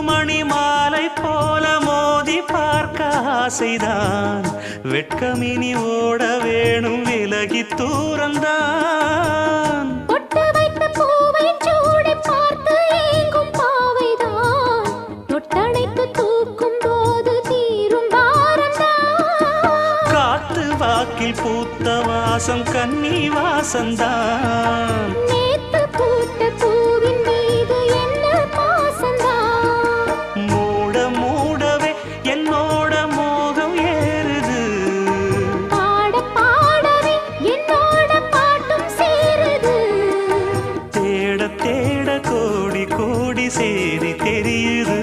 மணி மாலை போல மோதி பார்க்க ஆசைதான் வெட்கமினி ஓட வேணும் விலகி தூரந்தான் பொட்டு வைத்த பூவை சூடி பார்த்து ஏங்கும் பாவைதான் தொட்டணைத்து தூக்கும் போது தீரும் பாரந்தான் காத்து வாக்கில் பூத்த வாசம் கன்னி வாசந்தான் நேத்து பூத்த பூவின் மீது என்ன பாசந்தான் மூட மூடவே என்னோட மோகம் ஏறுது பாட பாடவே என்னோட பாட்டும் சேருது தேட தேட கோடி கோடி சேரி தெரியுது